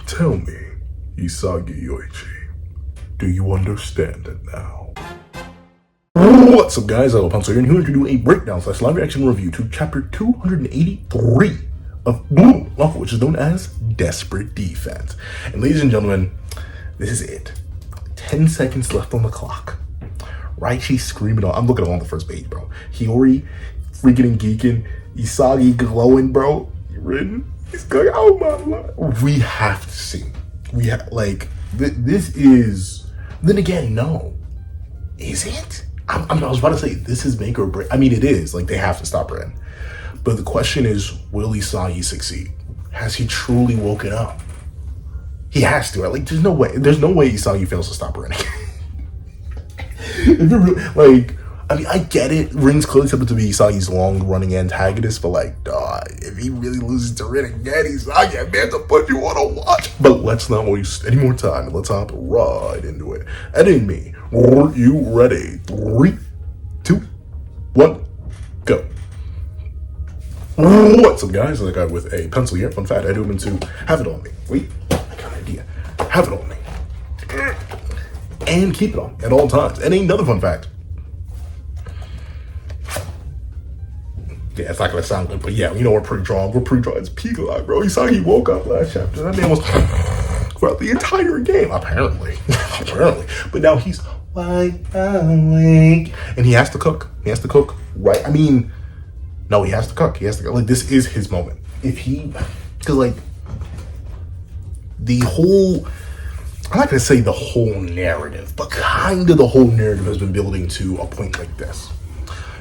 Tell me, Isagi Yoichi, do you understand it now? What's up, guys? I'm Pencil here, and here to do a breakdown / live action review to chapter 283 of Blue Novel, which is known as Desperate Defense. And ladies and gentlemen, this is it. 10 seconds left on the clock. Raichi screaming on. I'm looking along the first page, bro. Hiyori freaking and geeking. Isagi glowing, bro. You written? He's going, oh my lord. We have to see. We have, like, this is. Then again, no. Is it? I was about to say, this is make or break. I mean, it is. Like, they have to stop Ren. But the question is, will Isagi succeed? Has he truly woken up? He has to. Like, there's no way. There's no way Isagi fails to stop Ren. Like, I mean, I get it. Rin's clearly supposed to be Isagi's long-running antagonist, but like, if he really loses to Rin again, Isagi, I meant to put you on a watch. But let's not waste any more time. Let's hop right into it. Editing me. Are you ready? 3, 2, 1, go. What's up, guys? I got with a pencil here. Fun fact, I do them into have it on me. Wait, I got an idea. Have it on me. And keep it on at all times. And another fun fact. Yeah, it's not gonna sound good, but yeah, you know we're pretty drawn. It's peak alive, bro. Isagi woke up last chapter. That man was throughout the entire game, apparently. But now he's wide awake. And he has to cook. Right? I mean, no, he has to cook. Like, this is his moment. Because like the whole, I'm not gonna say the whole narrative, but kind of the whole narrative has been building to a point like this.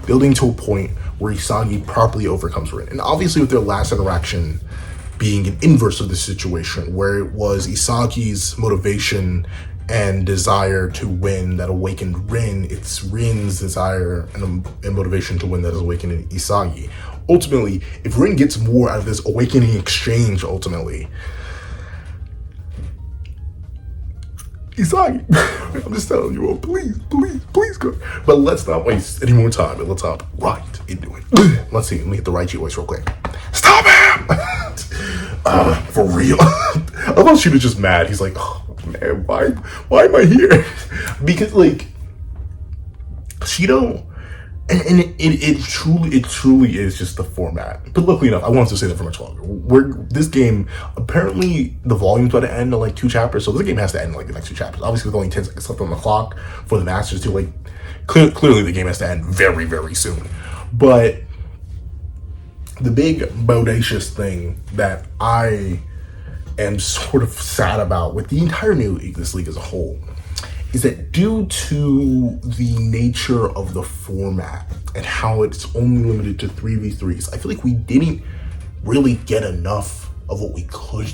Building to a point where Isagi properly overcomes Rin. And obviously with their last interaction being an inverse of the situation, where it was Isagi's motivation and desire to win that awakened Rin, it's Rin's desire and motivation to win that is awakening Isagi. Ultimately, if Rin gets more out of this awakening exchange, ultimately, Isagi, I'm just telling you, please go. But let's not waste any more time and let's hop right into it. Let's see, let me hit the Raichi voice real quick. Stop him! For real. I thought she was just mad. He's like, oh man, why am I here? Because like, she don't, and it truly is just the format. But luckily enough, I wanted to say that for much longer. This game, apparently the volume's about to end in like 2 chapters, so this game has to end in like the next 2 chapters. Obviously with only 10 seconds left on the clock for the Masters to like, clearly the game has to end very, very soon. But the big bodacious thing that I am sort of sad about with the entire new this league as a whole is that due to the nature of the format and how it's only limited to 3v3s, I feel like we didn't really get enough of what we could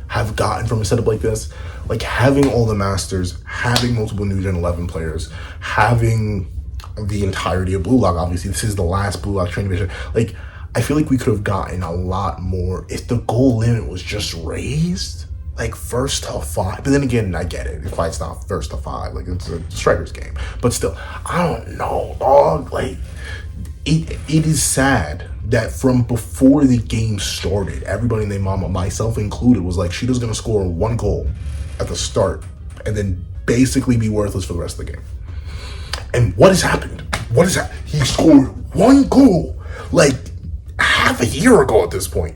have gotten from a setup like this. Like having all the Masters, having multiple New Gen 11 players, having the entirety of Blue Lock. Obviously, this is the last Blue Lock training mission. Like, I feel like we could have gotten a lot more if the goal limit was just raised. Like first to 5, but then again, I get it. If it's not first to 5, like it's a strikers game. But still, I don't know, dog. Like it is sad that from before the game started, everybody and their mama, myself included, was like, Shido's gonna score 1 goal at the start and then basically be worthless for the rest of the game. And what has happened? He scored 1 goal like half a year ago at this point.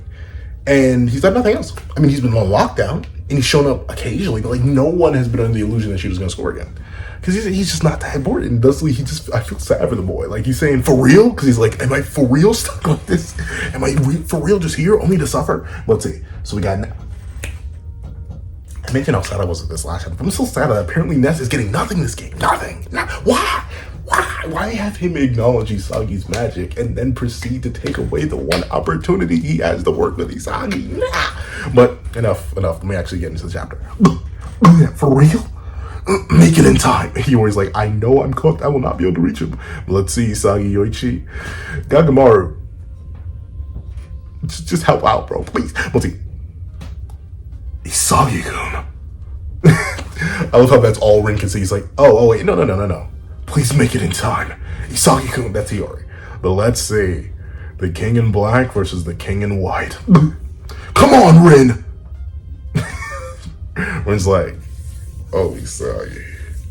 And he's done nothing else. I mean, he's been on lockdown, and he's shown up occasionally, but like no one has been under the illusion that she was going to score again. Because he's just not that important. And thusly, I feel sad for the boy. Like, he's saying, for real? Because he's like, am I for real stuck like this? Am I for real just here, only to suffer? Let's see. So we got, I mentioned how sad I was with this last time, but I'm still sad that apparently Ness is getting nothing this game. Nothing. Why? Why have him acknowledge Isagi's magic and then proceed to take away the one opportunity he has to work with Isagi? Nah. But enough. Let me actually get into the chapter. For real? Make it in time. He always like, I know I'm cooked. I will not be able to reach him. But let's see, Isagi Yoichi. Gagamaru. Just help out, bro. Please. Let's see. Isagi-kun. I love how that's all Rin can see. He's like, oh, wait, no. Please make it in time. Isagi-kun, that's Hiyori. But let's see. The king in black versus the king in white. Come on, Rin! Ren's like, oh, Isagi,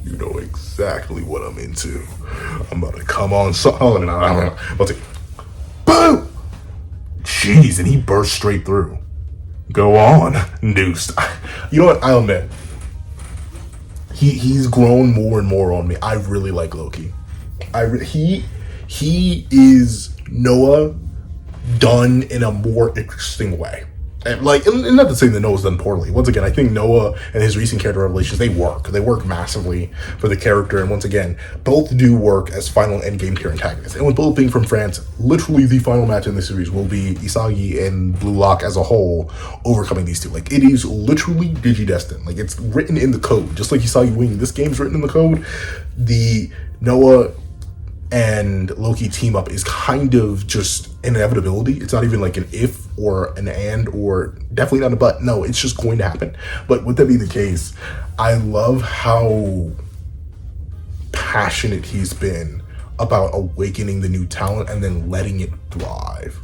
you know exactly what I'm into. I'm about to come on solid and I'm about to, boom! Jeez, and he burst straight through. Go on, Noose. You know what? I'll admit, he's grown more and more on me. I really like Loki. He is Noah done in a more interesting way. And not to say that Noah's done poorly. Once again, I think Noah and his recent character revelations, they work massively for the character. And once again, both do work as final endgame tier antagonists. And with both being from France, literally the final match in this series will be Isagi and Blue Lock as a whole overcoming these two. Like, it is literally digidestined. Like, it's written in the code. Just like Isagi winning, this game's written in the code. The Noah and Loki team up is kind of just an inevitability. It's not even like an if or an and or definitely not a but. No, it's just going to happen. But with that being the case, I love how passionate he's been about awakening the new talent and then letting it thrive.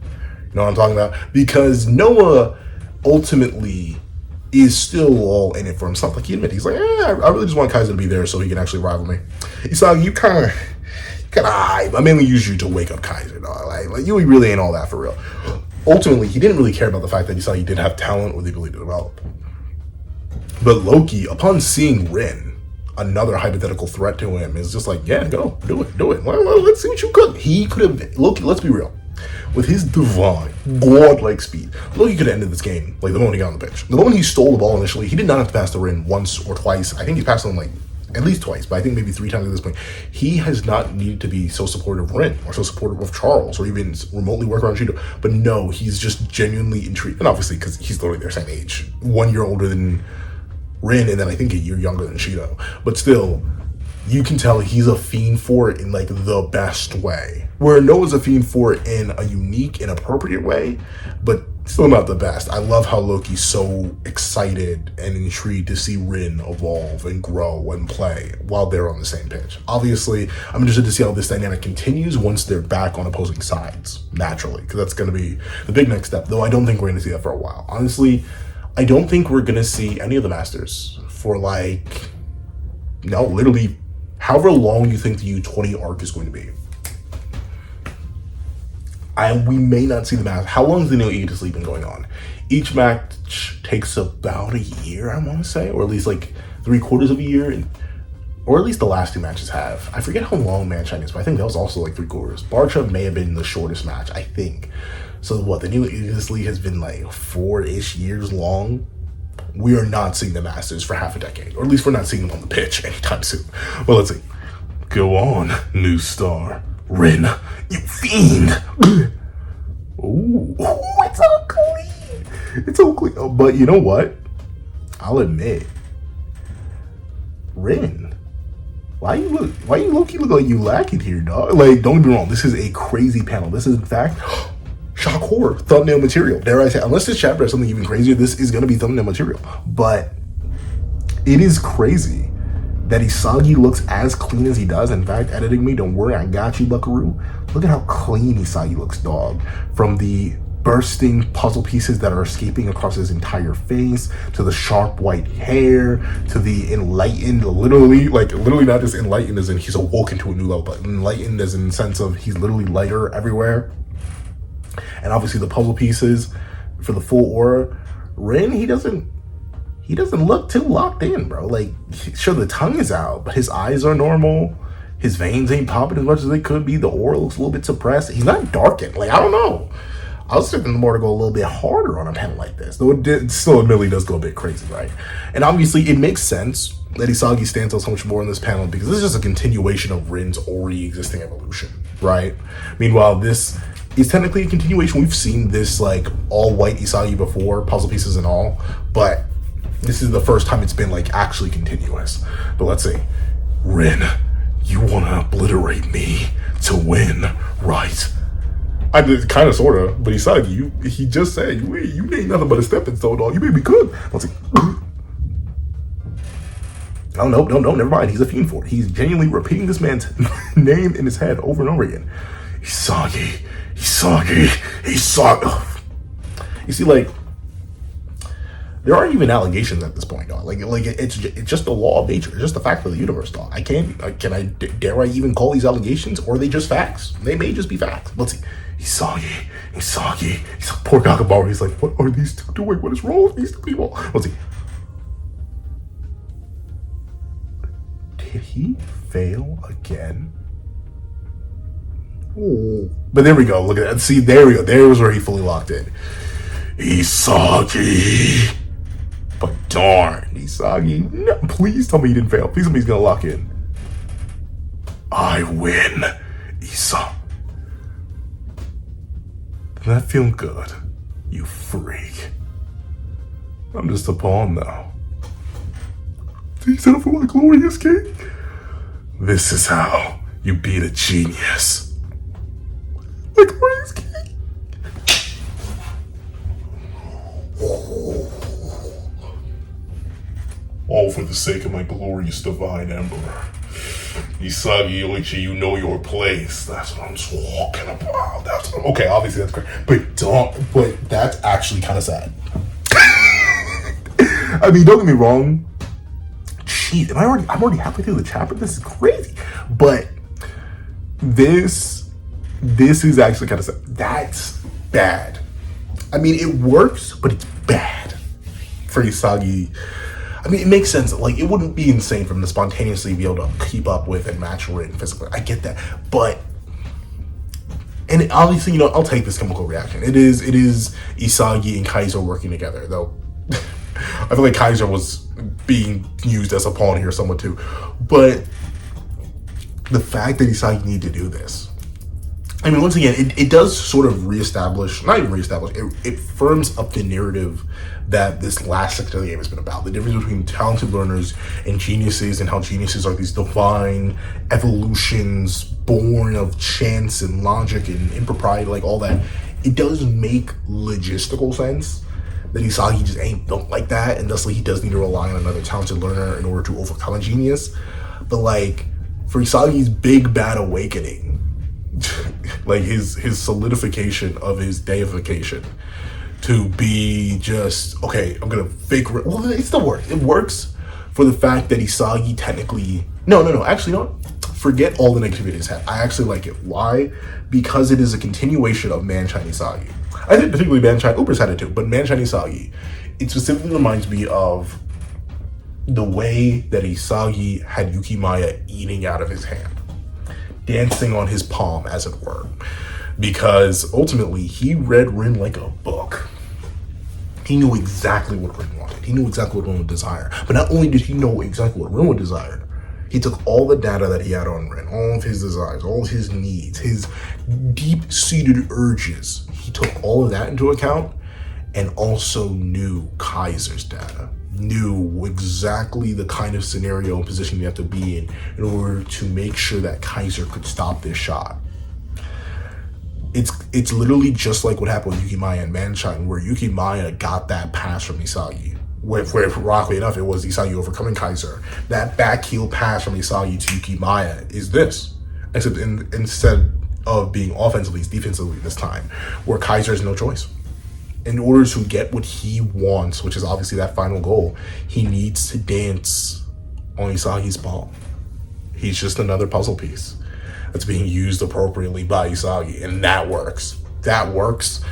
You know what I'm talking about? Because Noah ultimately is still all in it for himself. Like, he admits, he's like, I really just want Kaiser to be there so he can actually rival me. Isagi, you kind of, I mainly use you to wake up Kaiser, dog. Like you really ain't all that for real. Ultimately, he didn't really care about the fact that he saw he did have talent or the ability to develop. But Loki, upon seeing Rin, another hypothetical threat to him, is just like, yeah, go, do it. Well, let's see what you could. He could have, Loki, let's be real. With his divine, godlike speed, Loki could have ended this game like the moment he got on the pitch. The moment he stole the ball initially, he did not have to pass the Rin once or twice. I think he passed him like at least twice, but I think maybe 3 times at this point. He has not needed to be so supportive of Rin or so supportive of Charles or even remotely work around Cheeto. But no, he's just genuinely intrigued. And obviously, because he's literally their same age, 1 year older than Rin, and then I think a year younger than Cheeto. But still, you can tell he's a fiend for it in like the best way. Where Noah's a fiend for it in a unique and appropriate way, but still not the best. I love how Loki's so excited and intrigued to see Rin evolve and grow and play while they're on the same pitch. Obviously, I'm interested to see how this dynamic continues once they're back on opposing sides, naturally, because that's going to be the big next step, though I don't think we're going to see that for a while. Honestly, I don't think we're going to see any of the Masters for literally however long you think the U20 arc is going to be. We may not see the match. How long has the No Eat to Sleep been going on? Each match takes about a year, I want to say, or at least like 3/4 of a year, or at least the last 2 matches have. I forget how long Manshine is, but I think that was also like 3/4. Barcha may have been the shortest match, I think. So what, the New Eat to Sleep has been like 4-ish years long. We are not seeing the Masters for half a decade, or at least we're not seeing them on the pitch anytime soon. Well, let's see. Go on, new star. Rin, you fiend! Ooh, it's all clean. It's all clean. Oh, but you know what? I'll admit, Rin, why you low-key look like you lacking here, dog? Like, don't get me wrong, this is a crazy panel. This is, in fact, shock horror thumbnail material. Dare I say, unless this chapter has something even crazier, this is going to be thumbnail material. But it is crazy that Isagi looks as clean as he does. In fact, editing me, don't worry, I got you, buckaroo. Look at how clean Isagi looks, dog. From the bursting puzzle pieces that are escaping across his entire face, to the sharp white hair, to the enlightened, literally not just enlightened as in he's awoken to a new level, but enlightened as in the sense of he's literally lighter everywhere. And obviously the puzzle pieces for the full aura. Rin, he doesn't look too locked in, bro. Like, sure, the tongue is out, but his eyes are normal. His veins ain't popping as much as they could be. The aura looks a little bit suppressed. He's not darkened. Like, I don't know. I was expecting more to go a little bit harder on a panel like this, though it still admittedly does go a bit crazy, right? And obviously, it makes sense that Isagi stands out so much more in this panel because this is just a continuation of Rin's already existing evolution, right? Meanwhile, this is technically a continuation. We've seen this, like, all-white Isagi before, puzzle pieces and all, but this is the first time it's been, like, actually continuous. But let's see. Rin, you want to obliterate me to win, right? I did, kind of, sort of, but Isagi, he just said, you ain't nothing but a stepping stone, dog. You made me cook. Let's see. Oh, no, never mind. He's a fiend for it. He's genuinely repeating this man's name in his head over and over again. Isagi. You see, like, There aren't even allegations at this point, dog. It's just the law of nature. It's just the fact of the universe, dog. Dare I even call these allegations, or are they just facts? They may just be facts. Let's see. Isagi. He's like, poor Gagamaru. He's like, what are these two doing? What is wrong with these two people? Let's see. Did he fail again? Oh. But there we go. Look at that. See, there we go. There was where he fully locked in. Isagi. But darn, Isagi. No, please tell me he didn't fail. Please tell me he's going to lock in. I win. Isagi. Doesn't that feel good? You freak. I'm just a pawn now. Did he set up for my glorious king? This is how you beat a genius. My glorious king. All for the sake of my glorious divine emperor. Isagi Yoichi, you know your place. That's what I'm talking about. Okay, obviously that's great. But that's actually kind of sad. I mean, don't get me wrong. Jeez, I'm already halfway through the chapter. This is crazy. But this is actually kind of sad. That's bad. I mean, it works, but it's bad for Isagi. I mean, it makes sense. Like, it wouldn't be insane for him to spontaneously be able to keep up with and match Rin physically. I get that. But, and obviously, you know, I'll take this chemical reaction. It is Isagi and Kaiser working together, though. I feel like Kaiser was being used as a pawn here somewhat too. But the fact that Isagi needed to do this, I mean, once again, it does sort of reestablish, not even reestablish, it firms up the narrative that this last section of the game has been about. The difference between talented learners and geniuses, and how geniuses are these divine evolutions born of chance and logic and impropriety, like all that. It does make logistical sense that Isagi just ain't built like that, and thusly he does need to rely on another talented learner in order to overcome a genius. But like, for Isagi's big bad awakening, like his solidification of his deification, to be just, okay, I'm gonna fake, well, it still works. It works for the fact that Isagi technically, no, actually, no, forget all the negativity it's had. I actually like it. Why? Because it is a continuation of Manshine Isagi. I think particularly Manshine Uber's had it too, but Manshine Isagi, it specifically reminds me of the way that Isagi had Yukimaya eating out of his hand, dancing on his palm, as it were. Because ultimately, he read Rin like a book. He knew exactly what Rin wanted. He knew exactly what Rin would desire. But not only did he know exactly what Rin would desire, he took all the data that he had on Rin, all of his desires, all of his needs, his deep-seated urges. He took all of that into account, and also knew Kaiser's data. Knew exactly the kind of scenario and position you have to be in order to make sure that Kaiser could stop this shot. It's literally just like what happened with Yukimaya and Manshine, where Yukimaya got that pass from Isagi. Where ironically enough, it was Isagi overcoming Kaiser. That back heel pass from Isagi to Yukimaya is this. Except instead of being offensively, it's defensively this time, where Kaiser has no choice. In order to get what he wants, which is obviously that final goal, he needs to dance on Isagi's palm. He's just another puzzle piece that's being used appropriately by Isagi, and that works. That works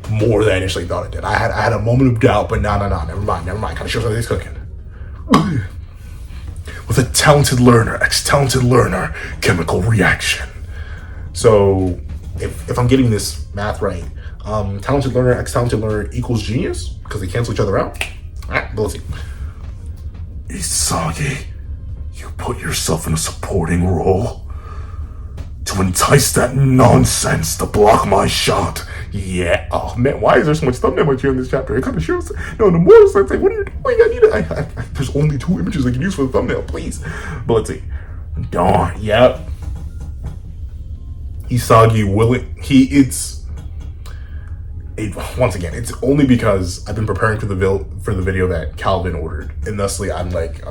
more than I initially thought it did. I had a moment of doubt, but no, never mind. Kind of shows how he's cooking. With a talented learner, ex-talented learner, chemical reaction. So, if I'm getting this math right, talented learner, ex-talented learner equals genius, because they cancel each other out. Alright, but let's see. Isagi, you put yourself in a supporting role to entice that nonsense to block my shot. Yeah. Oh man, why is there so much thumbnail here in this chapter? It kind of shows. No, the more sense, like, what are you doing? I there's only 2 images I can use for the thumbnail, please. But let's see. Darn. Yep. Isagi willing. Once again, it's only because I've been preparing for the video that Calvin ordered, and thusly I'm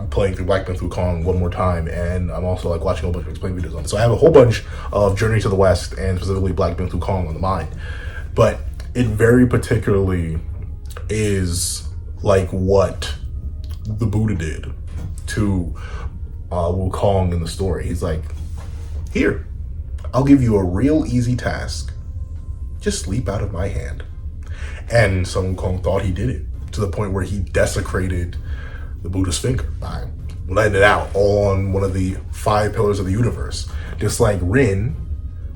playing through Black Myth Wukong one more time, and I'm also like watching a bunch of explain videos on it. So I have a whole bunch of Journey to the West and specifically Black Myth Wukong on the mind, but it very particularly is like what the Buddha did to Wukong in the story. He's like, here, I'll give you a real easy task. Just sleep out of my hand. And Sun Wukong thought he did it, to the point where he desecrated the Buddha's finger by letting it out on one of the 5 pillars of the universe. Just like Rin,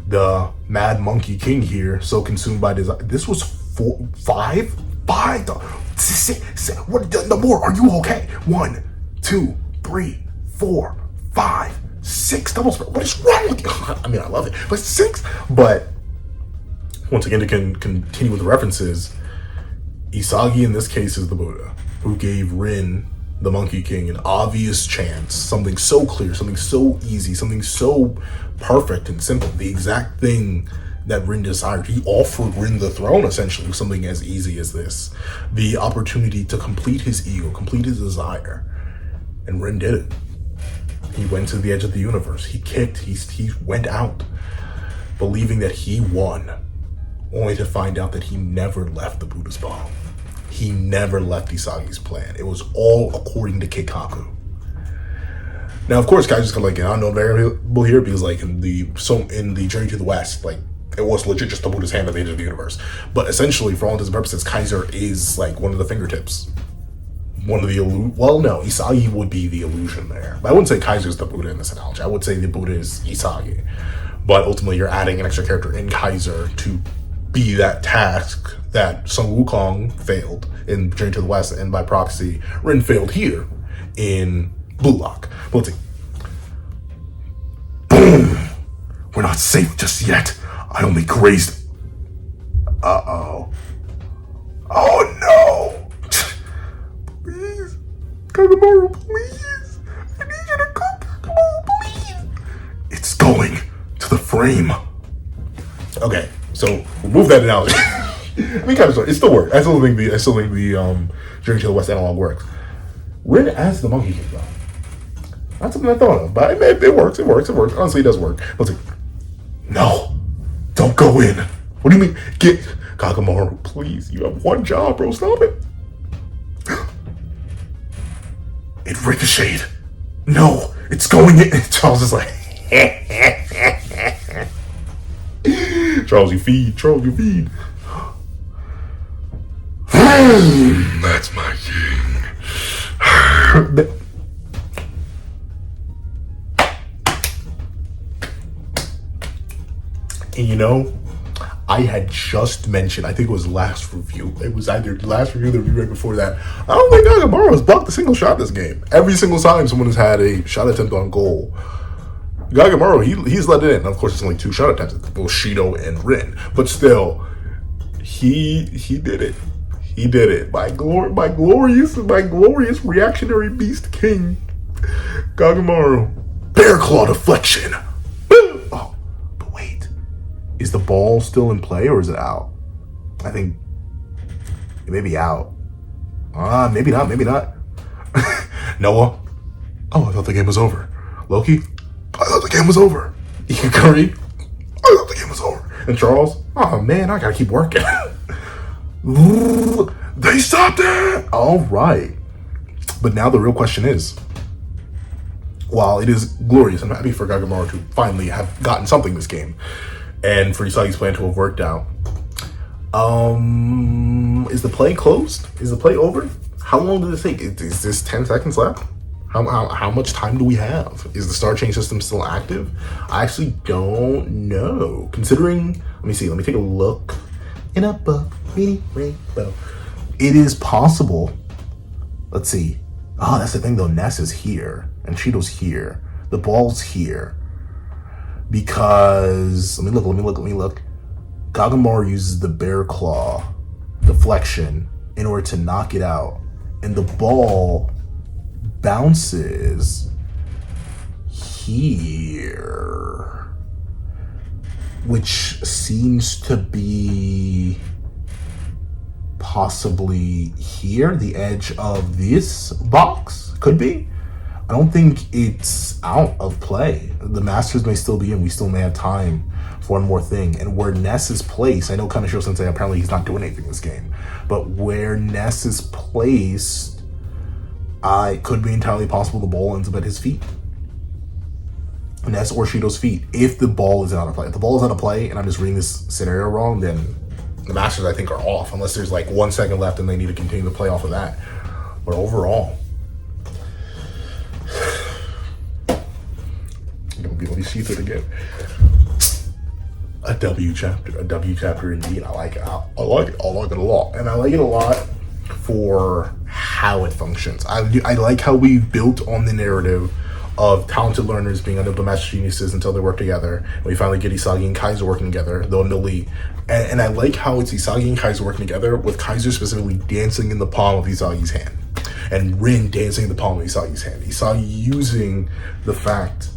the mad monkey king here, so consumed by desire. This was 5? What? No more. Are you okay? 1, 2, 3, 4, 5, 6 double spell. What is wrong with you? I mean, I love it, but 6. But once again, to continue with the references, Isagi in this case is the Buddha who gave Rin, the Monkey King, an obvious chance, something so clear, something so easy, something so perfect and simple, the exact thing that Rin desired. He offered Rin the throne, essentially, with something as easy as this. The opportunity to complete his ego, complete his desire. And Rin did it. He went to the edge of the universe. He kicked, he went out, believing that he won, only to find out that he never left the Buddha's bomb. He never left Isagi's plan. It was all according to Keikaku. Now, of course, guys, just kind of like, I don't know variable here, because like in the Journey to the West, like it was legit just the Buddha's hand at the edge of the universe. But essentially, for all intents and purposes, Kaiser is like one of the fingertips. One of the Isagi would be the illusion there. But I wouldn't say Kaiser's the Buddha in this analogy. I would say the Buddha is Isagi. But ultimately, you're adding an extra character in Kaiser to be that task that Sun Wukong failed in Journey to the West, and by proxy, Rin failed here in Blue Lock. But let's see. Boom! We're not safe just yet. I only grazed. Uh-oh. Oh no! Please. Gagamaru, please. I need you to come. Gagamaru, please. It's going to the frame. Okay, so remove that analogy. I mean, kind of sorry. It still works. I still think the Journey to the West analog works. Rin as the Monkey King, though. Not something I thought of, but it works. It works. Honestly, it does work. Let's see. No, don't go in. What do you mean? Get Gagamaru, please. You have one job, bro. Stop it. It ricocheted. No, it's going in. Charles is like, Charles, you feed. That's my king. And you know, I had just mentioned, I think it was last review. It was either last review or the review right before that. I don't think Gagamaru has blocked a single shot this game. Every single time someone has had a shot attempt on goal, Gagamaru, he's let it in. Of course, it's only 2 shot attempts. It's both Shido and Rin. But still, he did it. He did it. My glorious reactionary beast king, Gagamaru. Bear claw deflection. Boom! Oh, but wait. Is the ball still in play or is it out? I think it may be out. Maybe not. Noah. Oh, I thought the game was over. Loki. I thought the game was over. Ikari. I thought the game was over. And Charles. Oh man, I gotta keep working. They stopped it! Alright. But now the real question is, while it is glorious, I'm happy for Gagamaru to finally have gotten something this game, and for Isagi's plan to have worked out. Is the play closed? Is the play over? How long did it take? Is this 10 seconds left? How much time do we have? Is the star chain system still active? I actually don't know. Considering, let me take a look. In a book, reading rainbow. It is possible. Let's see. Oh, that's the thing though. Ness is here and Shido's here. The ball's here because let me look. Gagamaru uses the bear claw deflection in order to knock it out, and the ball bounces here, which seems to be possibly here, the edge of this box, could be. I don't think it's out of play. The Masters may still be in. We still may have time for one more thing. And where Ness is placed, I know Kaneshiro Sensei, apparently he's not doing anything this game, but where Ness is placed, it could be entirely possible the ball ends up at his feet. Ness or Shido's feet, if the ball is out of play. If the ball is out of play, and I'm just reading this scenario wrong, then the Masters, I think, are off, unless there's like 1 second left and they need to continue to play off of that. But overall, let me see it again. A W chapter indeed. I like it. I like it a lot, and I like it a lot for how it functions. I like how we built on the narrative of talented learners being under the master geniuses until they work together. And we finally get Isagi and Kaiser working together, though newly. And I like how it's Isagi and Kaiser working together, with Kaiser specifically dancing in the palm of Isagi's hand, and Rin dancing in the palm of Isagi's hand. Isagi using the fact,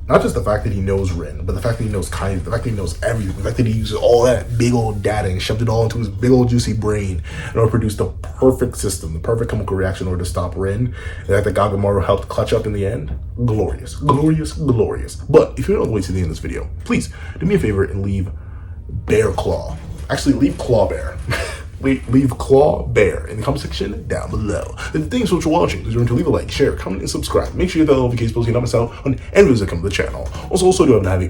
not just the fact that he knows Rin, but the fact that he knows Kaiser, the fact that he knows everything, the fact that he uses all that big old data and shoved it all into his big old juicy brain in order to produce the perfect system, the perfect chemical reaction in order to stop Rin, and that the Gagamaru helped clutch up in the end. Glorious, glorious, glorious. But if you're all the way to the end of this video, please do me a favor and leave Bear Claw. Actually, leave Claw Bear. Leave Claw Bear in the comment section down below. And thanks so much for watching. Please remember to leave a like, share, comment, and subscribe. Make sure you hit that notification bell so you don't miss out on any videos that come to the channel. Also do have to have a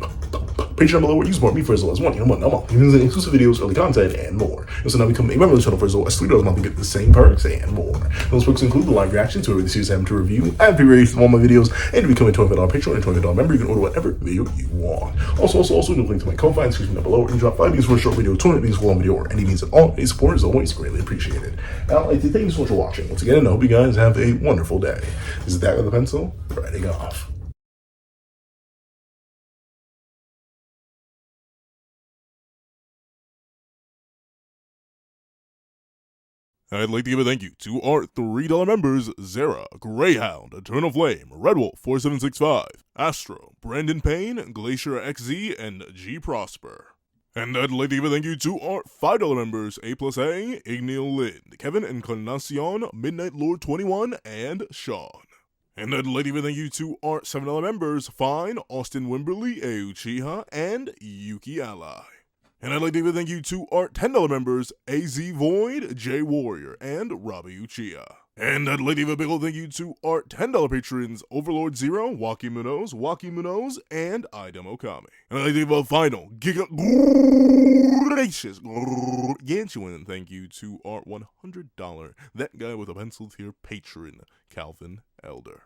Patreon below where you support me for as low as $1 a month. Even exclusive videos, early content, and more. You also now become a member of the channel for as low as $3 a month to get the same perks and more. Those perks include the live reactions to every series I have to review, and pre-release of all my videos, and to become a $25 Patreon and $20 member, you can order whatever video you want. Also, do link to my Ko-Fi and description down below, where you can drop 5 views for a short video, 200 views for a long video, or any means at all. Any support is always greatly appreciated. Now, I'd like to thank you so much for watching. Once again, and I hope you guys have a wonderful day. This is Dak with the Pencil, writing off. I'd like to give a thank you to our $3 members: Zara, Greyhound, Eternal Flame, Red Wolf 4765, Astro, Brandon Payne, Glacier XZ, and G Prosper. And I'd like to give a thank you to our $5 members: A plus A, Ignil Lind, Kevin Encarnacion, Midnight Lord 21, and Sean. And I'd like to give a thank you to our $7 members: Fine, Austin Wimberly, Uchiha, and Yuki Ally. And I'd like to give a thank you to our $10 members: AZ Void, J Warrior, and Robbie Uchiha. And I'd like to give a big old thank you to our $10 patrons: Overlord Zero, Waki Munoz, and Idem Okami. And I'd like to give a final gracious gargantuan thank you to our $100 That Guy with a Pencil tier patron, Calvin Elder.